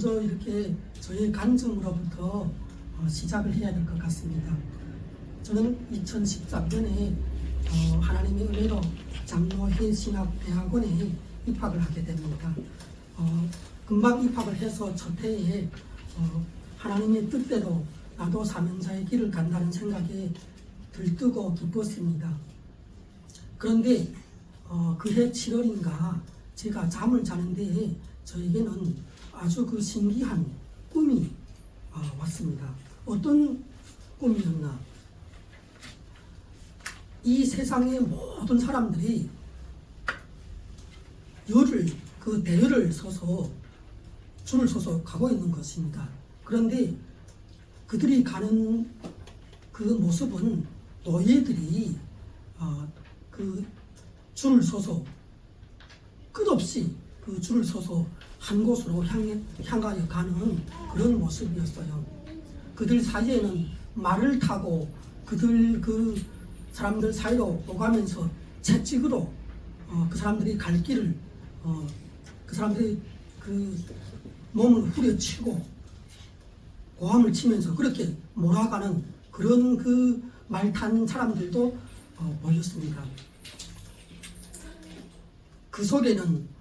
먼저 이렇게 저의 간증으로부터 시작을 해야 될 것 같습니다. 저는 2013년에 하나님의 은혜로 장로회 신학대학원에 입학을 하게 됩니다. 금방 입학을 해서 첫 해에 하나님의 뜻대로 나도 사명자의 길을 간다는 생각에 들뜨고 기뻤습니다. 그런데 그해 7월인가 제가 잠을 자는데 저에게는 아주 그 신기한 꿈이 왔습니다. 어떤 꿈이었나? 이 세상의 모든 사람들이 대열을 서서 줄을 서서 가고 있는 것입니다. 그런데 그들이 가는 그 모습은 노예들이 그 줄을 서서 끝없이 그 줄을 서서 한 곳으로 향하여 가는 그런 모습이었어요. 그들 사이에는 말을 타고 그 사람들 사이로 오가면서 채찍으로 그 사람들이 갈 길을 그 사람들이 그 몸을 후려치고 고함을 치면서 그렇게 몰아가는 그런 그 말 탄 사람들도 보였습니다. 그 속에는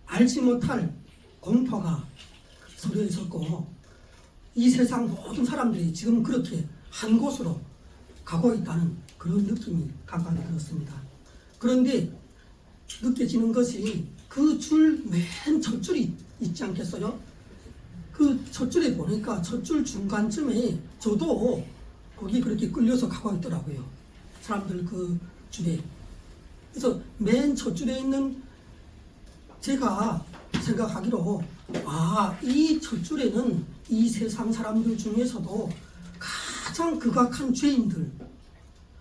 알지 못할 공포가 서려 있었고 이 세상 모든 사람들이 지금 그렇게 한 곳으로 가고 있다는 그런 느낌이 강하게 들었습니다. 그런데 느껴지는 것이 그 줄 맨 첫줄이 있지 않겠어요? 그 첫줄에 보니까 첫줄 중간쯤에 저도 거기 그렇게 끌려서 가고 있더라고요. 사람들 그 줄에. 그래서 맨 첫줄에 있는 제가 생각하기로 이 첫줄에는 이 세상 사람들 중에서도 가장 극악한 죄인들,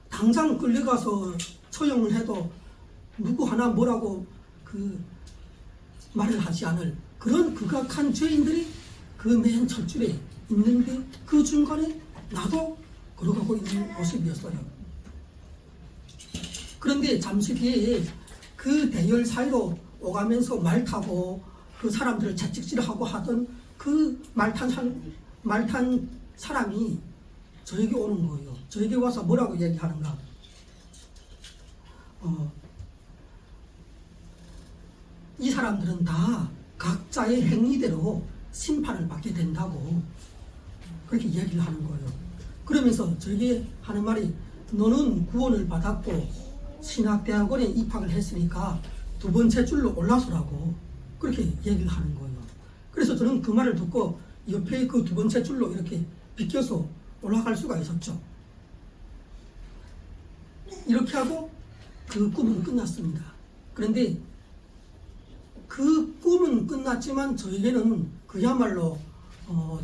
당장 끌려가서 처형을 해도 누구 하나 뭐라고 그 말을 하지 않을 그런 극악한 죄인들이 그 맨 첫줄에 있는데 그 중간에 나도 걸어가고 있는 모습이었어요. 그런데 잠시 뒤에 그 대열 사이로 오가면서 말 타고 그 사람들을 채찍질하고 하던 그 말 탄 사람이 저에게 오는 거예요. 저에게 와서 뭐라고 얘기하는가? 이 사람들은 다 각자의 행위대로 심판을 받게 된다고 그렇게 얘기를 하는 거예요. 그러면서 저에게 하는 말이 너는 구원을 받았고 신학대학원에 입학을 했으니까 두 번째 줄로 올라서라고 그렇게 얘기를 하는 거예요. 그래서 저는 그 말을 듣고 옆에 그 두 번째 줄로 이렇게 비껴서 올라갈 수가 있었죠. 이렇게 하고 그 꿈은 끝났습니다. 그런데 그 꿈은 끝났지만 저에게는 그야말로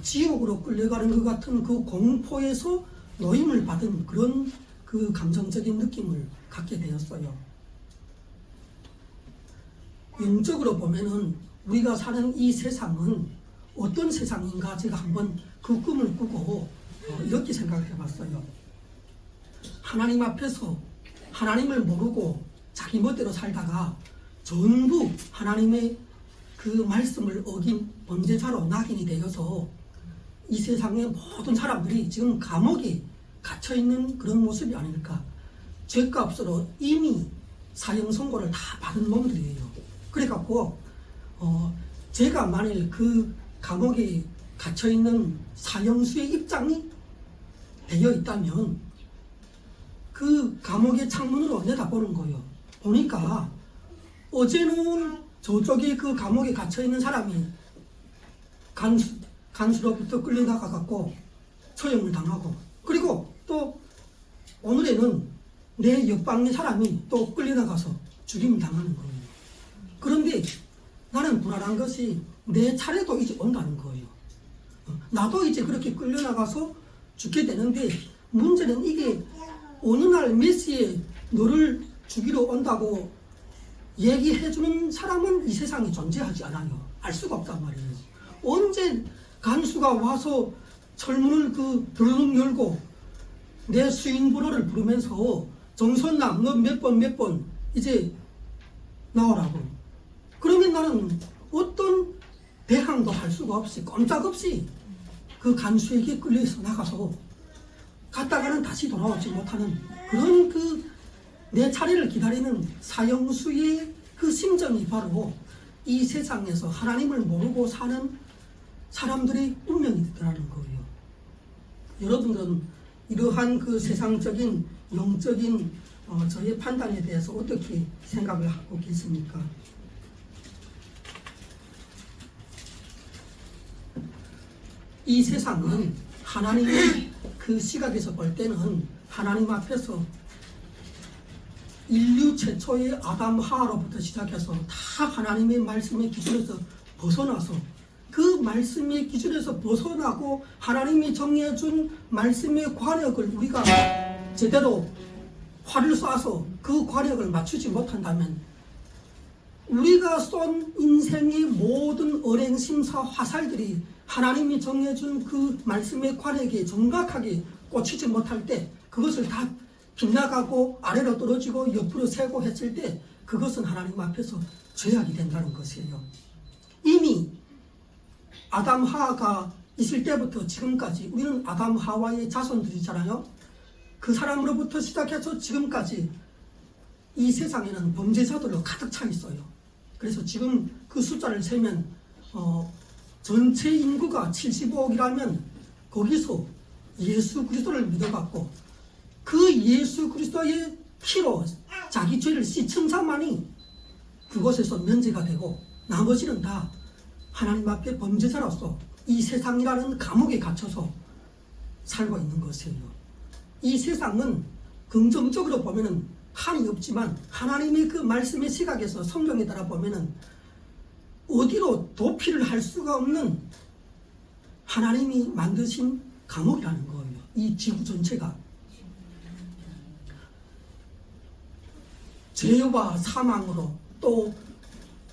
지옥으로 끌려가는 것 같은 그 공포에서 노임을 받은 그런 그 감정적인 느낌을 갖게 되었어요. 영적으로 보면은 우리가 사는 이 세상은 어떤 세상인가 제가 한번 그 꿈을 꾸고 이렇게 생각을 해봤어요. 하나님 앞에서 하나님을 모르고 자기 멋대로 살다가 전부 하나님의 그 말씀을 어긴 범죄자로 낙인이 되어서 이 세상의 모든 사람들이 지금 감옥에 갇혀있는 그런 모습이 아닐까. 죄값으로 이미 사형 선고를 다 받은 놈들이에요. 그래갖고 제가 만일 그 감옥에 갇혀있는 사형수의 입장이 되어 있다면 그 감옥의 창문으로 내다보는 거예요. 보니까 어제는 저쪽에 그 감옥에 갇혀있는 사람이 간수로부터 끌려나가갖고 처형을 당하고 그리고 또 오늘에는 내 옆방의 사람이 또 끌려나가서 죽임을 당하는 거예요. 그런데 나는 불안한 것이 내 차례도 이제 온다는 거예요. 나도 이제 그렇게 끌려나가서 죽게 되는데 문제는 이게 어느 날 몇 시에 너를 죽이러 온다고 얘기해주는 사람은 이 세상에 존재하지 않아요. 알 수가 없단 말이에요. 언제 간수가 와서 철문을 드르륵 열고 내 수인 번호를 부르면서 정선남 너 몇 번 이제 나오라고. 그러면 나는 어떤 배항도 할 수가 없이 꼼짝없이 그 간수에게 끌려서 나가서 갔다가는 다시 돌아오지 못하는 그런 그 내 차례를 기다리는 사형수의 그 심정이 바로 이 세상에서 하나님을 모르고 사는 사람들의 운명이더라는 거예요. 여러분들은 이러한 그 세상적인 영적인 저의 판단에 대해서 어떻게 생각을 하고 계십니까? 이 세상은 하나님의 그 시각에서 볼 때는 하나님 앞에서 인류 최초의 아담 하와로부터 시작해서 다 하나님의 말씀의 기준에서 벗어나서 그 말씀의 기준에서 벗어나고 하나님이 정해준 말씀의 관역을 우리가 제대로 활을 쏴서 그 관역을 맞추지 못한다면 우리가 쏜 인생의 모든 언행심사 화살들이 하나님이 정해준 그 말씀의 관역에 정확하게 꽂히지 못할 때 그것을 다 빗나가고 아래로 떨어지고 옆으로 새고 했을 때 그것은 하나님 앞에서 죄악이 된다는 것이에요. 이미 아담 하와가 있을 때부터 지금까지 우리는 아담 하와의 자손들이잖아요. 그 사람으로부터 시작해서 지금까지 이 세상에는 범죄자들로 가득 차 있어요. 그래서 지금 그 숫자를 세면 전체 인구가 75억이라면 거기서 예수 그리스도를 믿어갖고 그 예수 그리스도의 피로 자기 죄를 씻은 자만이 그곳에서 면제가 되고 나머지는 다 하나님 앞에 범죄자로서 이 세상이라는 감옥에 갇혀서 살고 있는 것이에요. 이 세상은 긍정적으로 보면은 한이 없지만 하나님의 그 말씀의 시각에서 성경에 따라 보면은 어디로 도피를 할 수가 없는 하나님이 만드신 감옥이라는 거예요. 이 지구 전체가 죄와 사망으로 또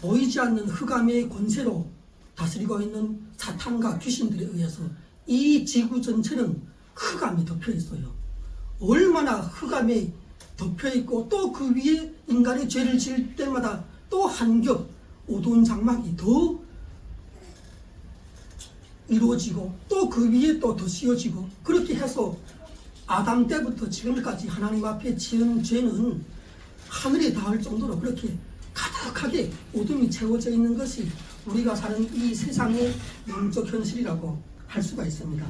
보이지 않는 흑암의 권세로 다스리고 있는 사탄과 귀신들에 의해서 이 지구 전체는 흑암이 덮여 있어요. 얼마나 흑암에 덮여 있고 또 그 위에 인간이 죄를 지을 때마다 또 한 겹 어두운 장막이 더 이루어지고 또 그 위에 또 더 씌워지고 그렇게 해서 아담 때부터 지금까지 하나님 앞에 지은 죄는 하늘에 닿을 정도로 그렇게 가득하게 어둠이 채워져 있는 것이 우리가 사는 이 세상의 영적 현실이라고 할 수가 있습니다.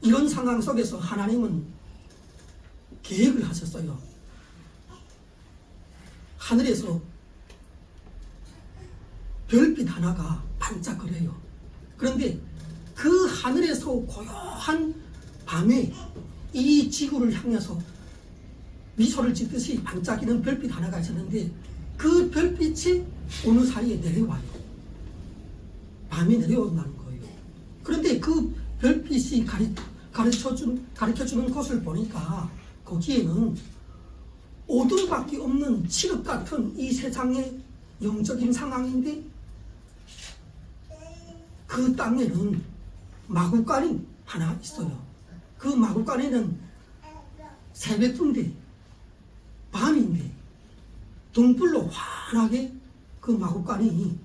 이런 상황 속에서 하나님은 계획을 하셨어요. 하늘에서 별빛 하나가 반짝거려요. 그런데 그 하늘에서 고요한 밤에 이 지구를 향해서 미소를 짓듯이 반짝이는 별빛 하나가 있었는데 그 별빛이 어느 사이에 내려와요. 밤에 내려온다는 거예요. 그런데 그 별빛이 가르쳐주는 것을 보니까 거기에는 어둠밖에 없는 칠흑 같은 이 세상의 영적인 상황인데 그 땅에는 마구간이 하나 있어요. 그 마구간에는 새벽인데 밤인데 등불로 환하게 그 마구간이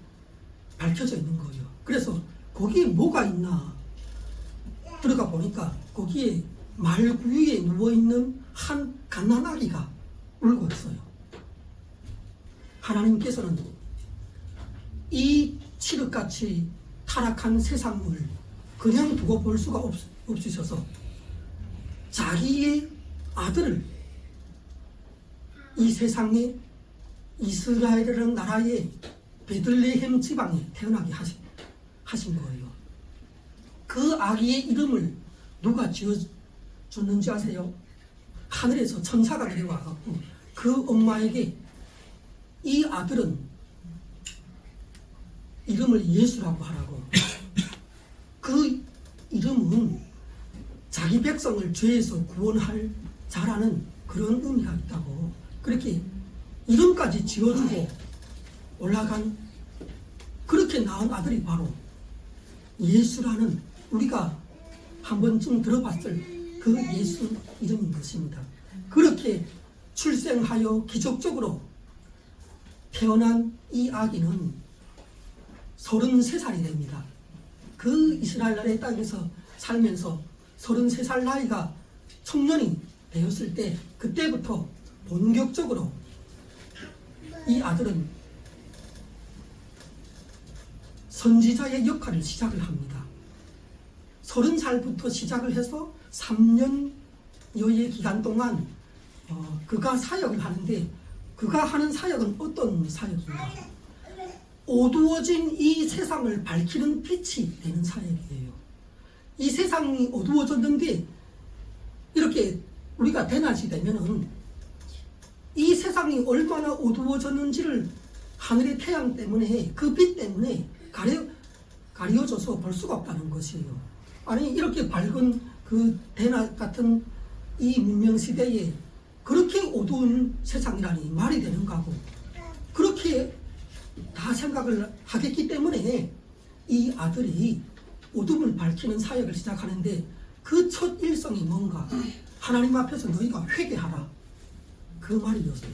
밝혀져 있는 거예요. 그래서 거기에 뭐가 있나 들어가 보니까 거기에 말구 위에 누워있는 한 갓난아기가 울고 있어요. 하나님께서는 이 칠흑같이 타락한 세상을 그냥 두고 볼 수가 없으셔서 자기의 아들을 이 세상에 이스라엘이라는 나라의 베들레헴 지방에 태어나게 하신 거예요. 그 아기의 이름을 누가 지어줬는지 아세요? 하늘에서 천사가 내려와갖고 그 엄마에게 이 아들은 이름을 예수라고 하라고. 그 이름은 자기 백성을 죄에서 구원할 자라는 그런 의미가 있다고. 그렇게 이름까지 지어주고 올라간 그렇게 낳은 아들이 바로 예수라는 우리가 한 번쯤 들어봤을 그 예수 이름인 것입니다. 그렇게 출생하여 기적적으로 태어난 이 아기는 33살이 됩니다. 그 이스라엘 나라의 땅에서 살면서 33살 나이가 청년이 되었을 때 그때부터 본격적으로 이 아들은 선지자의 역할을 시작을 합니다. 30살부터 시작을 해서 3년여의 기간 동안 그가 사역을 하는데 그가 하는 사역은 어떤 사역인가? 어두워진 이 세상을 밝히는 빛이 되는 사역이에요. 이 세상이 어두워졌는데 이렇게 우리가 대낮이 되면은 이 세상이 얼마나 어두워졌는지를 하늘의 태양 때문에 그 빛 때문에 가려져서 볼 수가 없다는 것이에요. 아니 이렇게 밝은 그 대낮 같은 이 문명시대에 그렇게 어두운 세상이라니 말이 되는가 하고 그렇게 다 생각을 하겠기 때문에 이 아들이 어둠을 밝히는 사역을 시작하는데 그 첫 일성이 뭔가? 하나님 앞에서 너희가 회개하라. 그 말이었어요.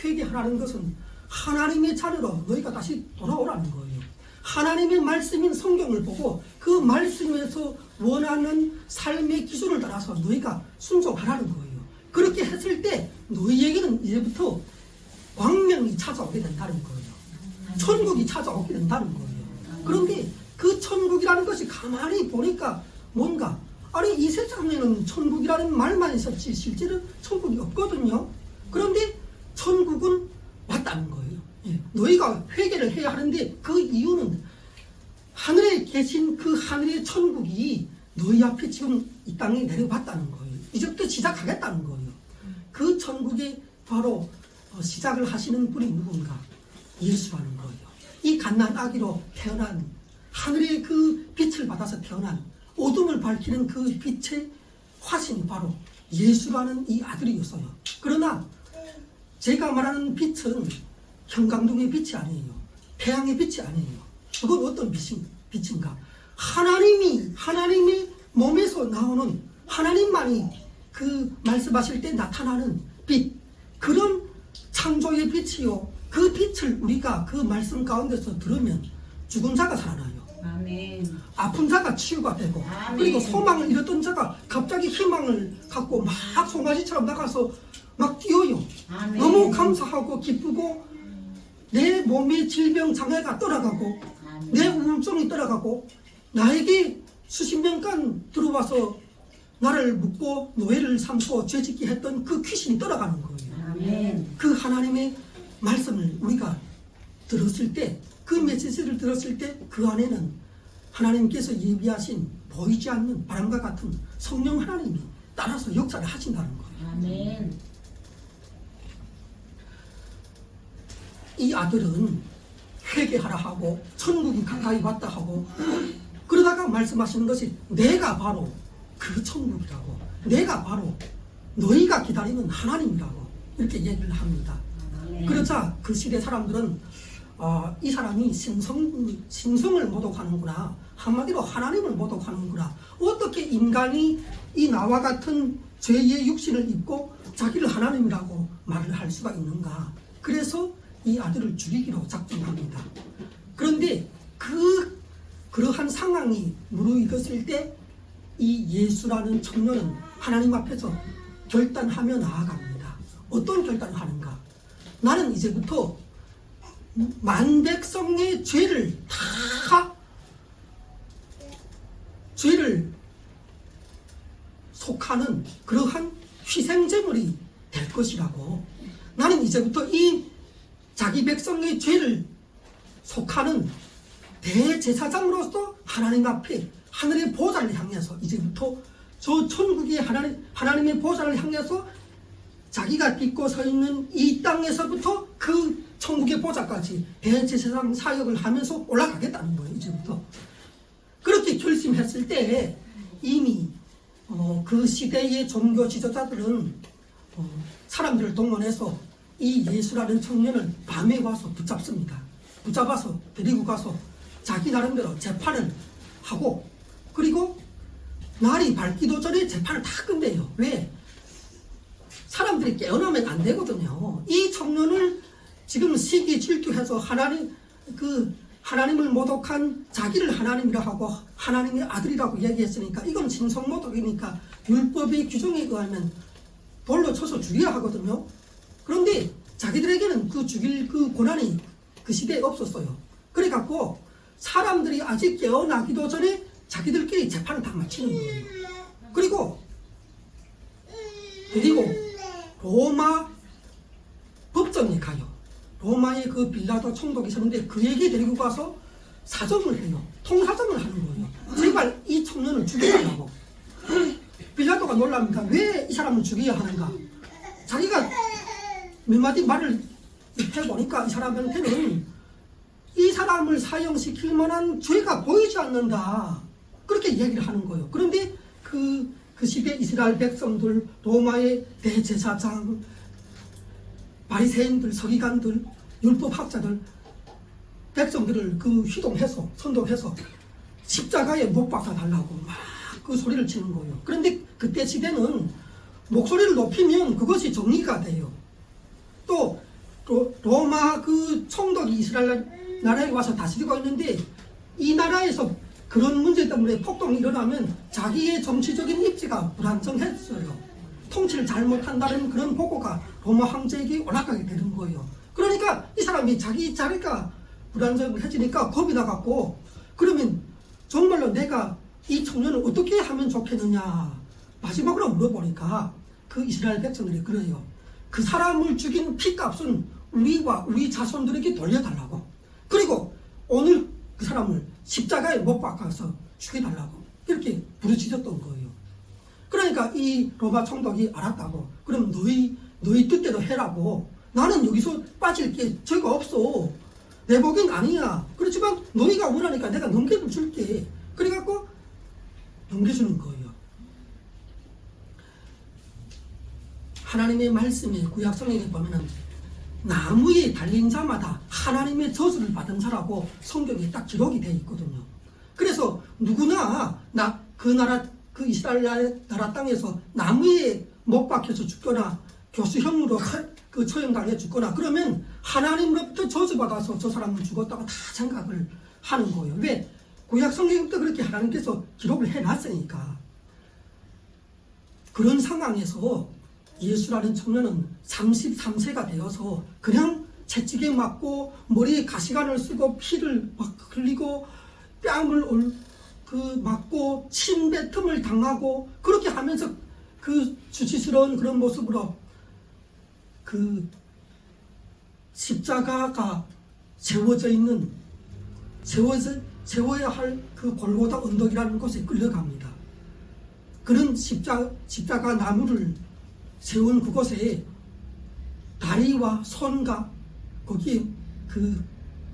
회개하라는 것은 하나님의 자녀로 너희가 다시 돌아오라는 거예요. 하나님의 말씀인 성경을 보고 그 말씀에서 원하는 삶의 기준을 따라서 너희가 순종하라는 거예요. 그렇게 했을 때 너희에게는 이제부터 광명이 찾아오게 된다는 거예요. 천국이 찾아오게 된다는 거예요. 그런데 그 천국이라는 것이 가만히 보니까 뭔가 아니 이 세상에는 천국이라는 말만 있었지 실제로 천국이 없거든요. 그런데 천국은 왔다는 거예요. 너희가 회개를 해야 하는데 그 이유는 하늘에 계신 그 하늘의 천국이 너희 앞에 지금 이 땅에 내려왔다는 거예요. 이제부터 시작하겠다는 거예요. 그 천국에 바로 시작을 하시는 분이 누군가? 예수라는 거예요. 이 갓난 아기로 태어난 하늘의 그 빛을 받아서 태어난 어둠을 밝히는 그 빛의 화신이 바로 예수라는 이 아들이었어요. 그러나 제가 말하는 빛은 형광등의 빛이 아니에요. 태양의 빛이 아니에요. 그건 어떤 빛인가? 하나님의 몸에서 나오는 하나님만이 그 말씀하실 때 나타나는 빛, 그런 창조의 빛이요. 그 빛을 우리가 그 말씀 가운데서 들으면 죽은 자가 살아나요. 아멘. 아픈 자가 치유가 되고 아멘. 그리고 소망을 잃었던 자가 갑자기 희망을 갖고 막 송아지처럼 나가서 막 뛰어요. 아멘. 너무 감사하고 기쁘고 내 몸의 질병 장애가 떠나가고 아멘. 내 우울증이 떠나가고 나에게 수십 년간 들어와서 나를 묶고 노예를 삼고 죄짓게 했던 그 귀신이 떠나가는 거예요. 아멘. 그 하나님의 말씀을 우리가 들었을 때 그 메시지를 들었을 때 그 안에는 하나님께서 예비하신 보이지 않는 바람과 같은 성령 하나님이 따라서 역사를 하신다는 거예요. 아멘. 이 아들은 회개하라 하고 천국이 가까이 왔다 하고 그러다가 말씀하시는 것이 내가 바로 그 천국이라고, 내가 바로 너희가 기다리는 하나님이라고 이렇게 얘기를 합니다. 그러자 그 시대 사람들은 이 사람이 신성을 모독하는구나, 한마디로 하나님을 모독하는구나, 어떻게 인간이 이 나와 같은 죄의 육신을 입고 자기를 하나님이라고 말을 할 수가 있는가. 그래서 이 아들을 죽이기로 작정합니다. 그런데 그러한 상황이 무르익었을 때 이 예수라는 청년은 하나님 앞에서 결단하며 나아갑니다. 어떤 결단을 하는가? 나는 이제부터 만백성의 죄를 속하는 그러한 희생제물이 될 것이라고. 나는 이제부터 이 자기 백성의 죄를 속하는 대제사장으로서 하나님 앞에 하늘의 보좌를 향해서 이제부터 저 천국의 하나님의 보좌를 향해서 자기가 딛고 서 있는 이 땅에서부터 그 천국의 보좌까지 대제사장 사역을 하면서 올라가겠다는 거예요. 이제부터 그렇게 결심했을 때 이미 그 시대의 종교 지도자들은 사람들을 동원해서 이 예수라는 청년을 밤에 와서 붙잡습니다. 붙잡아서 데리고 가서 자기 나름대로 재판을 하고, 그리고 날이 밝기도 전에 재판을 다 끝내요. 왜? 사람들이 깨어나면 안 되거든요. 이 청년을 지금 시기 질투해서 하나님을 모독한 자기를 하나님이라 하고 하나님의 아들이라고 얘기했으니까 이건 신성모독이니까 율법의 규정에 의하면 돌로 쳐서 죽여야 하거든요. 그런데 자기들에게는 그 죽일 그 고난이 그 시대에 없었어요. 그래갖고 사람들이 아직 깨어나기도 전에 자기들끼리 재판을 다 마치는 거예요. 그리고 로마 법정에 가요. 로마의 그 빌라도 총독이 있었는데 그에게 데리고 가서 사정을 해요. 통사정을 하는 거예요. 제발 이 청년을 죽여달라고. 빌라도가 놀랍니다. 왜 이 사람을 죽여야 하는가? 자기가 몇 마디 말을 해보니까 이 사람한테는 이 사람을 사형시킬 만한 죄가 보이지 않는다. 그렇게 얘기를 하는 거예요. 그런데 그 시대 이스라엘 백성들, 로마의 대제사장, 바리새인들, 서기관들, 율법학자들, 백성들을 그 휘동해서 선동해서 십자가에 못 박아달라고 막 그 소리를 치는 거예요. 그런데 그때 시대는 목소리를 높이면 그것이 정의가 돼요. 또 로마 그 총독이 이스라엘 나라에 와서 다스리고 있는데 이 나라에서 그런 문제 때문에 폭동이 일어나면 자기의 정치적인 입지가 불안정했어요. 통치를 잘못한다는 그런 보고가 로마 황제에게 올라가게 되는 거예요. 그러니까 이 사람이 자기 자리가 불안정해지니까 겁이 나갖고 그러면 정말로 내가 이 청년을 어떻게 하면 좋겠느냐 마지막으로 물어보니까 그 이스라엘 백성들이 그래요. 그 사람을 죽인 피값은 우리와 우리 자손들에게 돌려달라고. 그리고 오늘 그 사람을 십자가에 못 박아서 죽여달라고 이렇게 부르짖었던 거예요. 그러니까 이 로마 총독이 알았다고. 그럼 너희 뜻대로 해라고. 나는 여기서 빠질 게 죄가 없어. 내 복은 아니야. 그렇지만 너희가 원하니까 내가 넘겨줄게. 그래갖고 넘겨주는 거예요. 하나님의 말씀에 구약성경에 보면은 나무에 달린 자마다 하나님의 저주를 받은 자라고 성경에 딱 기록이 되어 있거든요. 그래서 누구나 그 이스라엘 나라 땅에서 나무에 못 박혀서 죽거나 교수형으로 그 처형당해 죽거나 그러면 하나님으로부터 저주받아서 저 사람은 죽었다고 다 생각을 하는 거예요. 왜? 구약 성경부터 그렇게 하나님께서 기록을 해놨으니까. 그런 상황에서 예수라는 청년은 33세가 되어서 그냥 채찍에 맞고 머리에 가시관을 쓰고 피를 막 흘리고 뺨을 맞고 침 뱉음을 당하고 그렇게 하면서 그 수치스러운 그런 모습으로 그 십자가가 세워야 할 그 골고다 언덕이라는 곳에 끌려갑니다. 그런 십자가 나무를 세운 그곳에 다리와 손과 거기에 그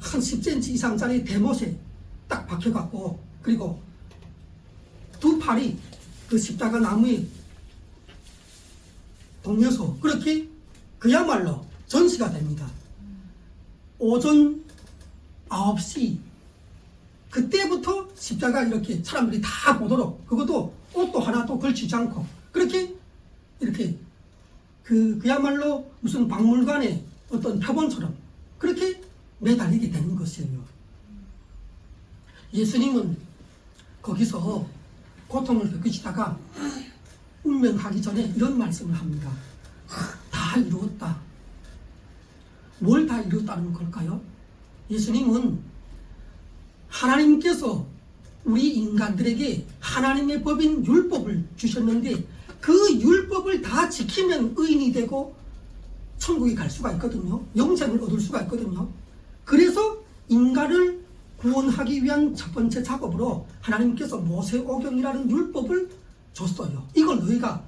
한 10cm 이상짜리 대못에 딱 박혀갖고 그리고 두 팔이 그 십자가 나무에 동여서 그렇게 그야말로 전시가 됩니다. 오전 9시 그때부터 십자가 이렇게 사람들이 다 보도록 그것도 옷도 하나도 걸치지 않고 그렇게 이렇게 그야말로 무슨 박물관의 어떤 표본처럼 그렇게 매달리게 되는 것이에요. 예수님은 거기서 고통을 겪으시다가 운명하기 전에 이런 말씀을 합니다. 다 이루었다. 뭘 다 이루었다는 걸까요? 예수님은 하나님께서 우리 인간들에게 하나님의 법인 율법을 주셨는데 그 율법을 다 지키면 의인이 되고 천국에 갈 수가 있거든요. 영생을 얻을 수가 있거든요. 그래서 인간을 구원하기 위한 첫 번째 작업으로 하나님께서 모세오경이라는 율법을 줬어요. 이걸 너희가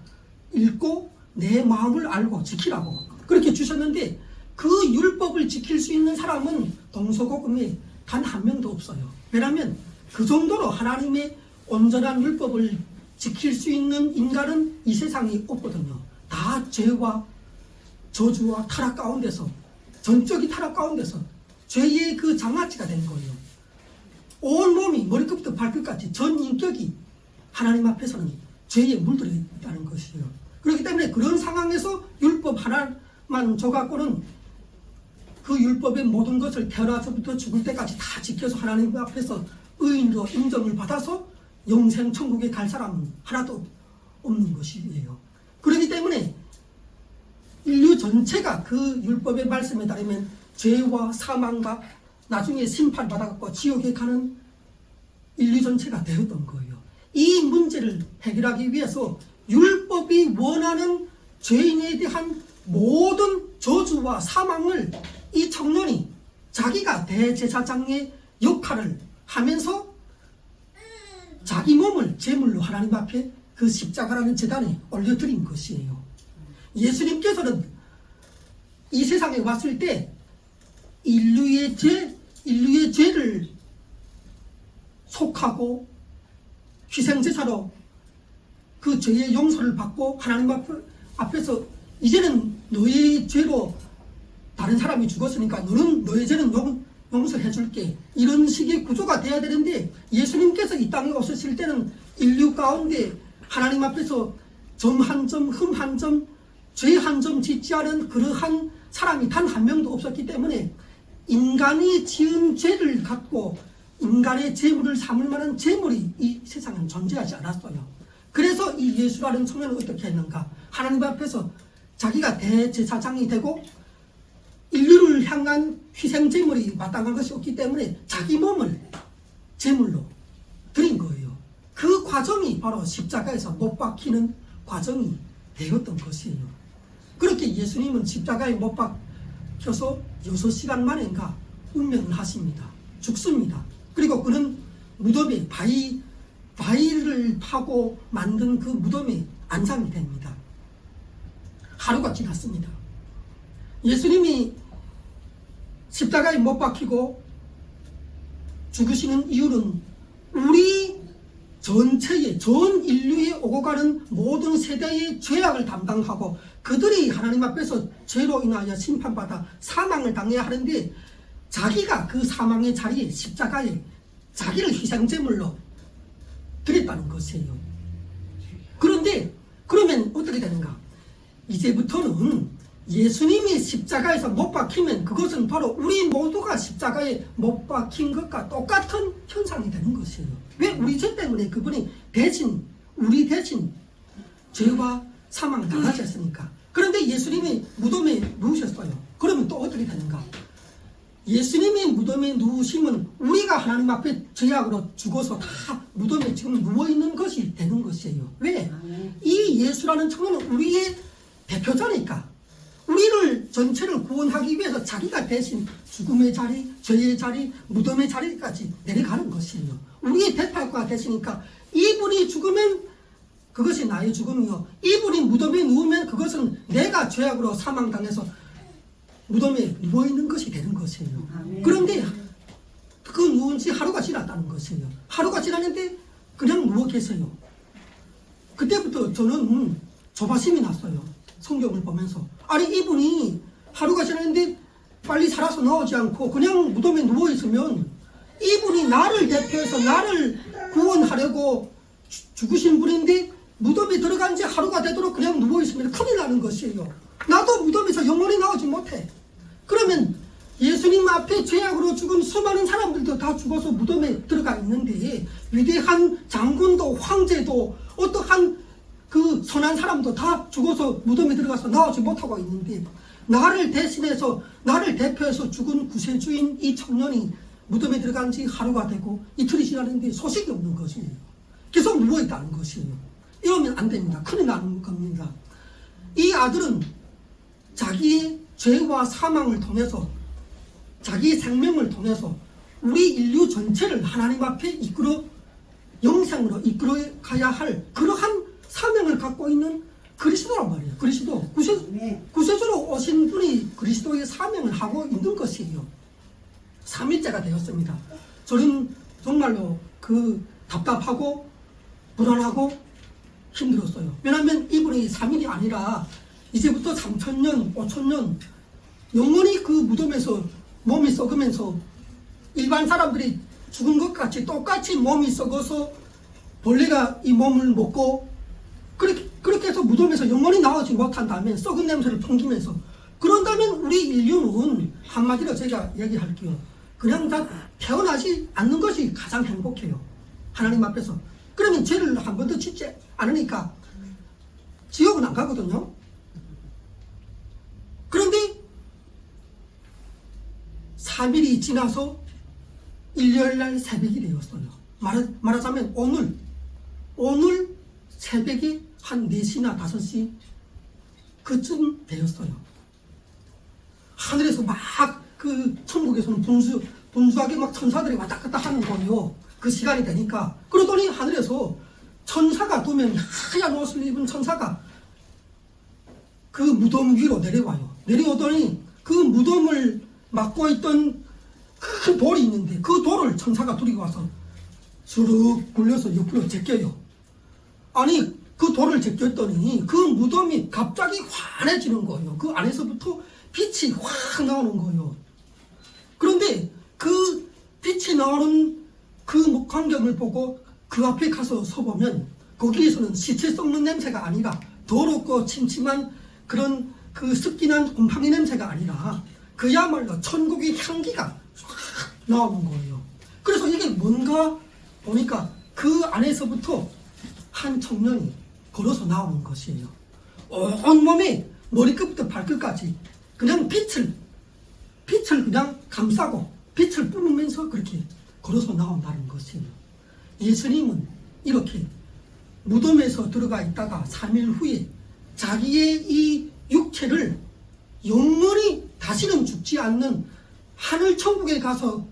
읽고 내 마음을 알고 지키라고 그렇게 주셨는데 그 율법을 지킬 수 있는 사람은 동서고금에 단 한 명도 없어요. 왜냐하면 그 정도로 하나님의 온전한 율법을 지킬 수 있는 인간은 이 세상에 없거든요. 다 죄와 저주와 타락 가운데서 전적인 타락 가운데서 죄의 그 장아찌가 된 거예요. 온 몸이 머리끝부터 발끝까지 전 인격이 하나님 앞에서는 죄에 물들어 있다는 것이에요. 그렇기 때문에 그런 상황에서 율법 하나만 줘갖고는 그 율법의 모든 것을 태어나서부터 죽을 때까지 다 지켜서 하나님 앞에서 의인으로 인정을 받아서 영생 천국에 갈 사람은 하나도 없는 것이에요. 그렇기 때문에 인류 전체가 그 율법의 말씀에 따르면 죄와 사망과 나중에 심판받아갖고 지옥에 가는 인류 전체가 되었던 거예요. 이 문제를 해결하기 위해서 율법이 원하는 죄인에 대한 모든 저주와 사망을 이 청년이 자기가 대제사장의 역할을 하면서 자기 몸을 제물로 하나님 앞에 그 십자가라는 제단에 올려드린 것이에요. 예수님께서는 이 세상에 왔을 때 인류의 죄를 속하고 희생제사로 그 죄의 용서를 받고 하나님 앞에서 이제는 너의 죄로 다른 사람이 죽었으니까 너의 죄는 용서해 줄게, 이런 식의 구조가 돼야 되는데, 예수님께서 이 땅에 오셨을 때는 인류 가운데 하나님 앞에서 점 한 점, 흠 한 점, 죄 한 점 짓지 않은 그러한 사람이 단 한 명도 없었기 때문에 인간이 지은 죄를 갖고 인간의 재물을 삼을 만한 재물이 이 세상엔 존재하지 않았어요. 그래서 이 예수라는 청년은 어떻게 했는가? 하나님 앞에서 자기가 대제사장이 되고 인류를 향한 희생제물이 마땅한 것이 없기 때문에 자기 몸을 제물로 드린 거예요. 그 과정이 바로 십자가에서 못 박히는 과정이 되었던 것이에요. 그렇게 예수님은 십자가에 못 박혀서 6시간 만인가 운명을 하십니다. 죽습니다. 그리고 그는 무덤에 바위를 파고 만든 그 무덤에 안장이 됩니다. 하루가 지났습니다. 예수님이 십자가에 못 박히고 죽으시는 이유는 우리 전체의 전 인류에 오고 가는 모든 세대의 죄악을 담당하고 그들이 하나님 앞에서 죄로 인하여 심판받아 사망을 당해야 하는데, 자기가 그 사망의 자리에 십자가에 자기를 희생제물로 드렸다는 것이에요. 그런데 그러면 어떻게 되는가? 이제부터는 예수님이 십자가에서 못 박히면 그것은 바로 우리 모두가 십자가에 못 박힌 것과 똑같은 현상이 되는 것이에요. 왜? 우리 죄 때문에 그분이 우리 대신 죄와 사망을 당하셨으니까. 그런데 예수님이 무덤에 누우셨어요. 그러면 또 어떻게 되는가? 예수님이 무덤에 누우시면 우리가 하나님 앞에 죄악으로 죽어서 다 무덤에 지금 누워있는 것이 되는 것이에요. 왜? 이 예수라는 청년은 우리의 대표자니까. 우리를 전체를 구원하기 위해서 자기가 대신 죽음의 자리, 죄의 자리, 무덤의 자리까지 내려가는 것이에요. 우리의 대표가 되시니까 이분이 죽으면 그것이 나의 죽음이요, 이분이 무덤에 누우면 그것은 내가 죄악으로 사망당해서 무덤에 누워있는 것이 되는 것이에요. 그런데 그 누운 지 하루가 지났다는 것이에요. 하루가 지났는데 그냥 누워 계세요. 그때부터 저는 조바심이 났어요. 성경을 보면서. 아니, 이분이 하루가 지났는데 빨리 살아서 나오지 않고 그냥 무덤에 누워있으면 이분이 나를 대표해서 나를 구원하려고 죽으신 분인데 무덤에 들어간 지 하루가 되도록 그냥 누워있으면 큰일 나는 것이에요. 나도 무덤에서 영원히 나오지 못해. 그러면 예수님 앞에 죄악으로 죽은 수많은 사람들도 다 죽어서 무덤에 들어가 있는데, 위대한 장군도 황제도 어떠한 그 선한 사람도 다 죽어서 무덤에 들어가서 나오지 못하고 있는데, 나를 대신해서 나를 대표해서 죽은 구세주인 이 청년이 무덤에 들어간 지 하루가 되고 이틀이 지났는데 소식이 없는 것이에요. 계속 누워있다는 것이에요. 이러면 안 됩니다. 큰일 나는 겁니다. 이 아들은 자기의 죄와 사망을 통해서, 자기의 생명을 통해서 우리 인류 전체를 하나님 앞에 영생으로 이끌어 가야 할 그러한 사명을 갖고 있는 그리스도란 말이에요. 그리스도. 구세주로 오신 분이 그리스도의 사명을 하고 있는 것이에요. 3일째가 되었습니다. 저는 정말로 답답하고 불안하고 힘들었어요. 왜냐하면 이분이 3일이 아니라 이제부터 3,000년, 5,000년 영원히 그 무덤에서 몸이 썩으면서 일반 사람들이 죽은 것 같이 똑같이 몸이 썩어서 벌레가 이 몸을 먹고 그렇게 해서 무덤에서 영원히 나오지 못한 다음에 썩은 냄새를 풍기면서 그런다면 우리 인류는 한마디로 제가 얘기할게요. 그냥 다 태어나지 않는 것이 가장 행복해요. 하나님 앞에서. 그러면 죄를 한 번도 짓지 않으니까 지옥은 안 가거든요. 그런데 3일이 지나서 일요일날 새벽이 되었어요. 말하자면 오늘 새벽이 한 4시나 5시 그쯤 되었어요. 하늘에서 막 천국에서는 분주하게 막 천사들이 왔다 갔다 하는 거예요. 그 시간이 되니까. 그러더니 하늘에서 천사가 2명이 하얀 옷을 입은 천사가 그 무덤 위로 내려와요. 내려오더니 그 무덤을 막고 있던 큰 돌이 있는데 그 돌을 천사가 들고 와서 수룩 굴려서 옆으로 제껴요. 아니 그 돌을 제꼈더니 그 무덤이 갑자기 환해지는 거예요. 그 안에서부터 빛이 확 나오는 거예요. 그런데 그 빛이 나오는 그 광경을 보고 그 앞에 가서 서보면 거기에서는 시체 썩는 냄새가 아니라 더럽고 침침한 그런 그 습기난 곰팡이 냄새가 아니라 그야말로 천국의 향기가 확 나오는 거예요. 그래서 이게 뭔가 보니까 그 안에서부터 한 청년이 걸어서 나오는 것이에요. 온몸에 머리끝부터 발끝까지 그냥 빛을 그냥 감싸고 빛을 뿜으면서 그렇게 걸어서 나온다는 것이에요. 예수님은 이렇게 무덤에서 들어가 있다가 3일 후에 자기의 이 육체를 영원히 다시는 죽지 않는 하늘 천국에 가서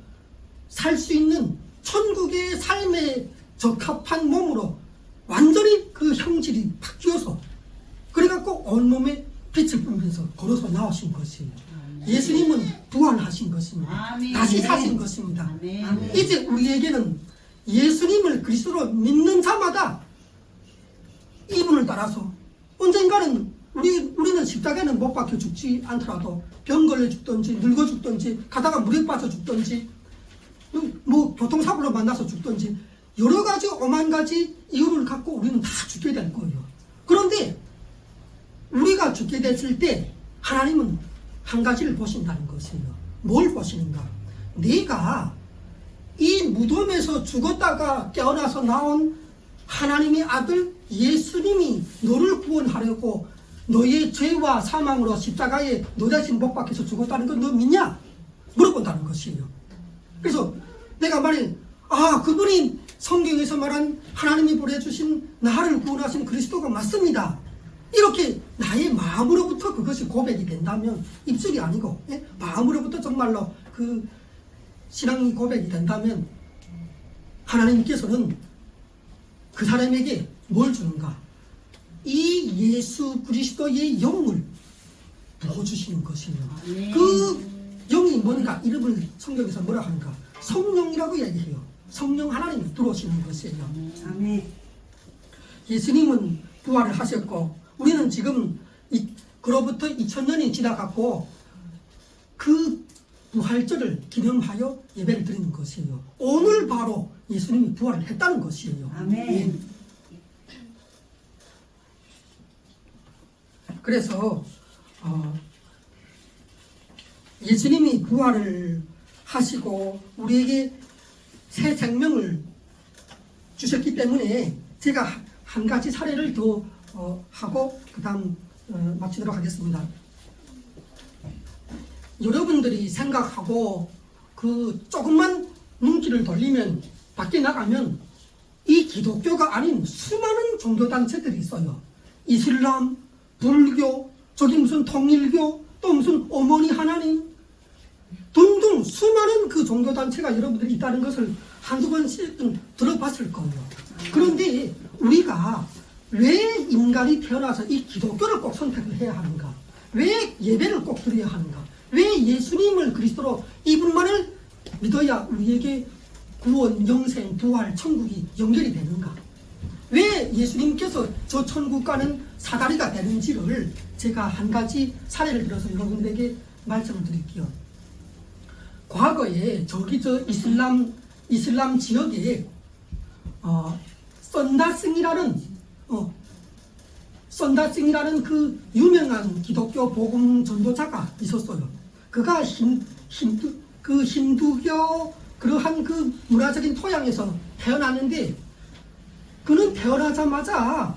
살 수 있는 천국의 삶에 적합한 몸으로 완전히 그 형질이 바뀌어서 그래갖고 온몸에 빛을 뿜으면서 걸어서 나오신 것이에요. 예수님은 부활하신 것입니다. 다시 사신 것입니다. 이제 우리에게는 예수님을 그리스도로 믿는 자마다 이분을 따라서 언젠가는 우리는 십자가에는 못 박혀 죽지 않더라도 병 걸려 죽든지 늙어 죽든지 가다가 물에 빠져 죽든지 뭐 교통사고로 만나서 죽든지 여러 가지 오만 가지 이유를 갖고 우리는 다 죽게 될 거예요. 그런데 우리가 죽게 됐을 때 하나님은 한 가지를 보신다는 것이에요. 뭘 보시는가? 네가 이 무덤에서 죽었다가 깨어나서 나온 하나님의 아들 예수님이 너를 구원하려고 너의 죄와 사망으로 십자가에 너 자신 못 박혀서 죽었다는 건 너 믿냐? 물어본다는 것이에요. 그래서 내가 만일 그분이 성경에서 말한 하나님이 보내주신 나를 구원하신 그리스도가 맞습니다. 이렇게 나의 마음으로부터 그것이 고백이 된다면 입술이 아니고 마음으로부터 정말로 그 신앙이 고백이 된다면 하나님께서는 그 사람에게 뭘 주는가? 이 예수 그리스도의 영을 부어주시는 것이에요. 그 영이 뭔가 이름을 성경에서 뭐라 하는가? 성령이라고 얘기해요. 성령 하나님이 들어오시는 것이에요. 아멘. 예수님은 부활을 하셨고 우리는 지금 그로부터 2000년이 지나갔고 그 부활절을 기념하여 예배를 드리는 것이에요. 오늘 바로 예수님이 부활을 했다는 것이에요. 아멘. 그래서 예수님이 부활을 하시고 우리에게 새 생명을 주셨기 때문에 제가 한 가지 사례를 더 하고 그 다음 마치도록 하겠습니다. 여러분들이 생각하고 그 조금만 눈길을 돌리면 밖에 나가면 이 기독교가 아닌 수많은 종교단체들이 있어요. 이슬람, 불교, 저기 무슨 통일교, 또 무슨 어머니 하나님 등등 수많은 그 종교단체가 여러분들이 있다는 것을 한두 번씩은 들어봤을 거예요. 그런데 우리가 왜 인간이 태어나서 이 기독교를 꼭 선택을 해야 하는가? 왜 예배를 꼭 드려야 하는가? 왜 예수님을 그리스도로 이분만을 믿어야 우리에게 구원, 영생, 부활, 천국이 연결이 되는가? 왜 예수님께서 저 천국과는 사다리가 되는지를 제가 한 가지 사례를 들어서 여러분들에게 말씀을 드릴게요. 과거에 저기 저 이슬람 지역에 썬다승이라는 썬다싱이라는 그 유명한 기독교 복음 전도자가 있었어요. 그가 힌두교 그러한 그 문화적인 토양에서 태어났는데, 그는 태어나자마자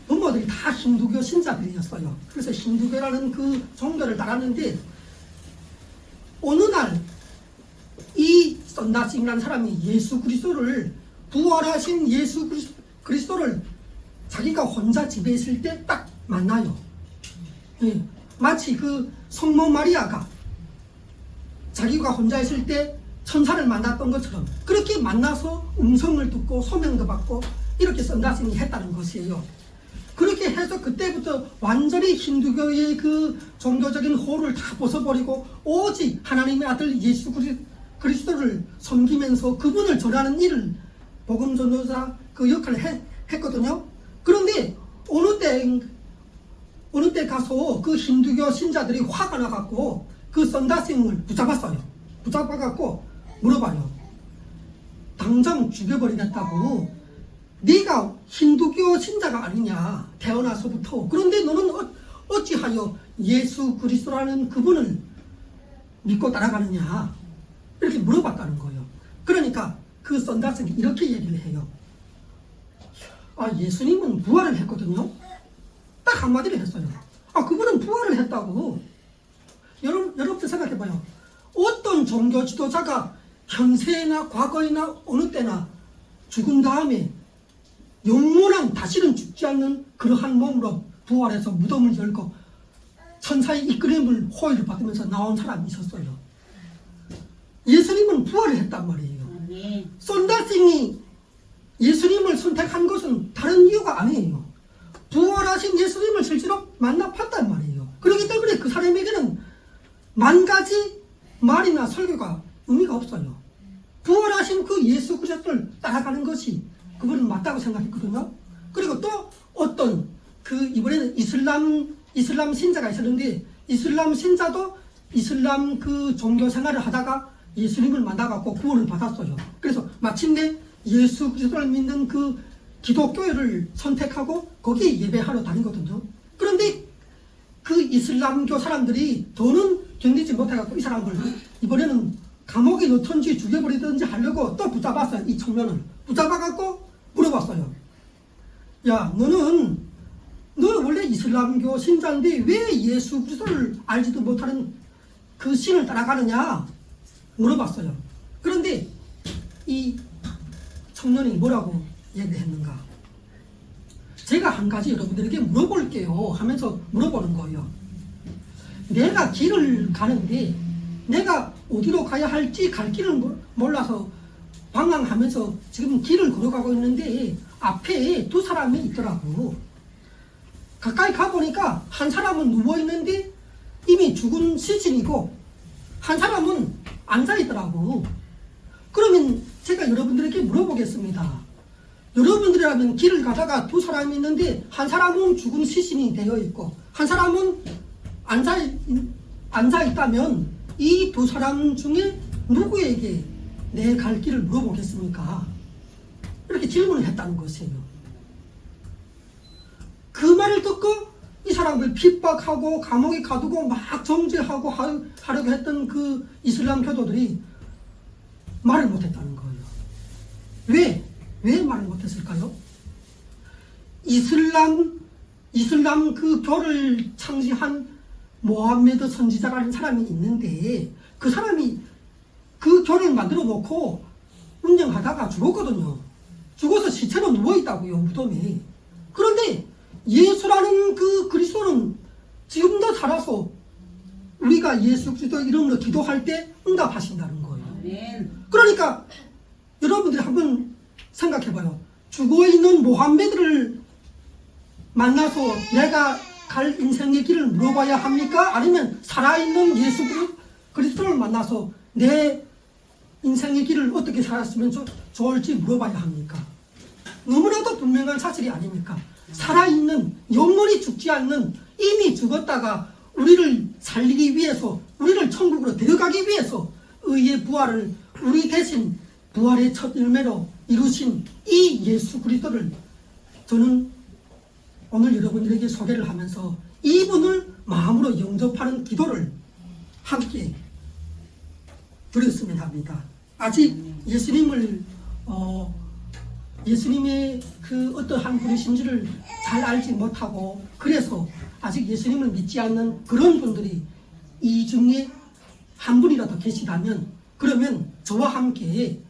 부모들이 다 힌두교 신자들이었어요. 그래서 힌두교라는 그 종교를 따랐는데, 어느 날 이 썬다싱이라는 사람이 예수 그리스도를, 부활하신 예수 그리스도를 자기가 혼자 집에 있을 때 딱 만나요. 예, 마치 그 성모 마리아가 자기가 혼자 있을 때 천사를 만났던 것처럼 그렇게 만나서 음성을 듣고 소명도 받고 이렇게 썬다싱이 했다는 것이에요. 그렇게 해서 그때부터 완전히 힌두교의 그 종교적인 호를 다 벗어버리고 오직 하나님의 아들 예수 그리스도를 섬기면서 그분을 전하는 일을 복음 전도자 그 역할을 했거든요. 그런데 어느 때 가서 그 힌두교 신자들이 화가 나갖고 그 썬다싱을 붙잡았어요. 붙잡아갖고 물어봐요. 당장 죽여버리겠다고. 네가 힌두교 신자가 아니냐, 태어나서부터. 그런데 너는 어찌하여 예수 그리스도라는 그분을 믿고 따라가느냐, 이렇게 물어봤다는 거예요. 그러니까 그 썬다싱이 이렇게 얘기를 해요. 예수님은 부활을 했거든요. 딱 한마디를 했어요. 그분은 부활을 했다고. 여러분들 생각해봐요. 어떤 종교 지도자가 현세나 과거이나 어느 때나 죽은 다음에 영원한, 다시는 죽지 않는 그러한 몸으로 부활해서 무덤을 열고 천사의 이끌림을 호의를 받으면서 나온 사람이 있었어요. 예수님은 부활을 했단 말이에요. 썬다싱이 예수님을 선택한 것은 다른 이유가 아니에요. 부활하신 예수님을 실제로 만나 팠단 말이에요. 그렇기 때문에 그 사람에게는 만 가지 말이나 설교가 의미가 없어요. 부활하신 그 예수 그리스도를 따라가는 것이 그분은 맞다고 생각했거든요. 그리고 또 어떤 이번에는 이슬람 신자가 있었는데, 이슬람 신자도 이슬람 그 종교 생활을 하다가 예수님을 만나갖고 구원을 받았어요. 그래서 마침내 예수 그리스도를 믿는 그 기독교를 선택하고 거기에 예배하러 다니거든요. 그런데 그 이슬람교 사람들이 더는 견디지 못해갖고 이 사람을 이번에는 감옥에 넣던지 죽여버리든지 하려고 또 붙잡았어요. 이 청년을 붙잡아갖고 물어봤어요. 야, 너는 원래 이슬람교 신자인데 왜 예수 그리스도를 알지도 못하는 그 신을 따라가느냐 물어봤어요. 그런데 이 청년이 뭐라고 얘기를 했는가? 제가 한 가지 여러분들에게 물어볼게요 하면서 물어보는 거예요. 내가 길을 가는데 내가 어디로 가야 할지 갈 길을 몰라서 방황하면서 지금 길을 걸어가고 있는데 앞에 두 사람이 있더라고. 가까이 가보니까 한 사람은 누워있는데 이미 죽은 시신이고 한 사람은 앉아있더라고. 그러면 제가 여러분들에게 물어보겠습니다. 여러분들이라면 길을 가다가 두 사람이 있는데 한 사람은 죽은 시신이 되어 있고 한 사람은 앉아있다면 이 두 사람 중에 누구에게 내 갈 길을 물어보겠습니까? 이렇게 질문을 했다는 것이에요. 그 말을 듣고 이 사람을 핍박하고 감옥에 가두고 막 정죄하고 하려고 했던 그 이슬람 교도들이 말을 못했다는 거예요. 왜 말을 못했을까요? 이슬람 그 교를 창시한 모함메드 선지자라는 사람이 있는데 그 사람이 그 교를 만들어 놓고 운영하다가 죽었거든요. 죽어서 시체로 누워있다고요, 무덤에. 그런데 예수라는 그 그리스도는 지금도 살아서 우리가 예수 그리스도 이름으로 기도할 때 응답하신다는 거예요. 그러니까 여러분들이 한번 생각해봐요. 죽어있는 모함메드를 만나서 내가 갈 인생의 길을 물어봐야 합니까? 아니면 살아있는 예수 그리스도를 만나서 내 인생의 길을 어떻게 살았으면 좋을지 물어봐야 합니까? 너무나도 분명한 사실이 아닙니까? 살아있는, 영원히 죽지 않는, 이미 죽었다가 우리를 살리기 위해서, 우리를 천국으로 데려가기 위해서 의의 부활을 우리 대신 부활의 첫 열매로 이루신 이 예수 그리스도를 저는 오늘 여러분들에게 소개를 하면서 이분을 마음으로 영접하는 기도를 함께 드렸으면 합니다. 아직 예수님의 그 어떠한 분이신지를 잘 알지 못하고 그래서 아직 예수님을 믿지 않는 그런 분들이 이 중에 한 분이라도 계시다면 그러면 저와 함께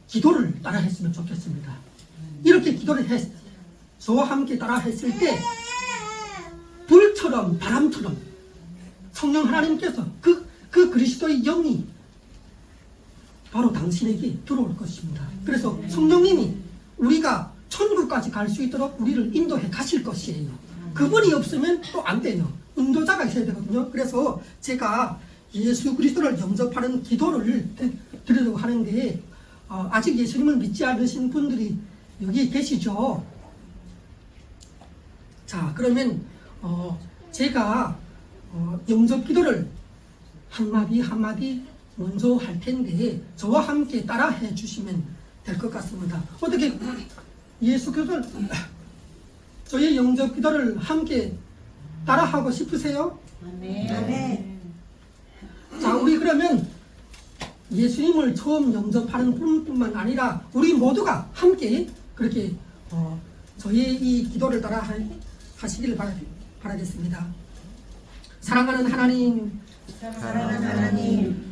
기도를 따라 했으면 좋겠습니다. 이렇게 기도를 저와 함께 따라 했을 때 불처럼 바람처럼 성령 하나님께서 그 그리스도의 영이 바로 당신에게 들어올 것입니다. 그래서 성령님이 우리가 천국까지 갈 수 있도록 우리를 인도해 가실 것이에요. 그분이 없으면 또 안 돼요. 인도자가 있어야 되거든요. 그래서 제가 예수 그리스도를 영접하는 기도를 드리려고 하는데 아직 예수님을 믿지 않으신 분들이 여기 계시죠. 자, 그러면 제가 영접 기도를 한마디 한마디 먼저 할 텐데 저와 함께 따라해 주시면 될 것 같습니다. 어떻게 예수 그리스도를 저의 영접 기도를 함께 따라하고 싶으세요? 아멘. 자, 우리 그러면 예수님을 처음 영접하는 분뿐만 아니라 우리 모두가 함께 그렇게 저의 이 기도를 따라 하시기를 바라겠습니다. 사랑하는 하나님,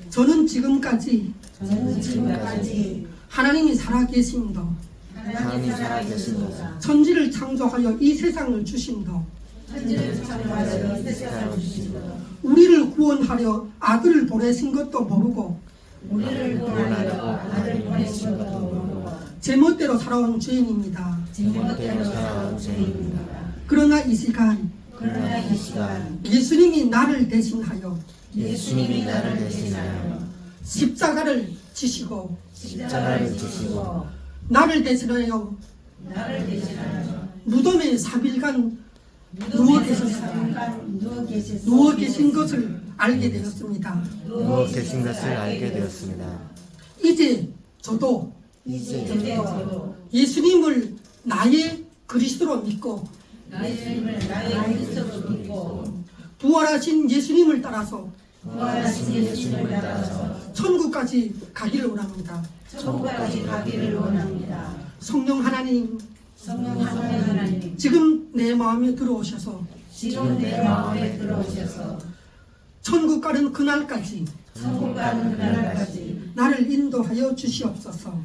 저는 지금까지 하나님이 살아계심도 천지를 창조하여 이 세상을 주심도 우리를 구원하려 아들을 보내신 것도 모르고 제멋대로 살아온 죄인입니다. 그러나 이 시간 예수님이 나를 대신하여 십자가를 지시고 나를 대신하여 무덤에 3일간 누워 계신 것을 알게 되었습니다. 이제 저도 예수님을 나의 그리스도로 믿고 부활하신 예수님을 따라서 천국까지 가기를 원합니다. 성령 하나님, 지금 내 마음에 들어오셔서 천국 가는 그날까지 나를 인도하여 주시옵소서.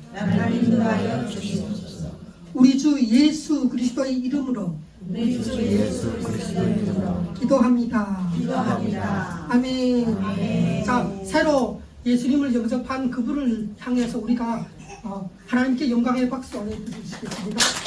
우리 주 예수 그리스도의 이름으로 기도합니다. 아멘. 자, 새로 예수님을 영접한 그분을 향해서 우리가 하나님께 영광의 박수 보내드리겠습니다.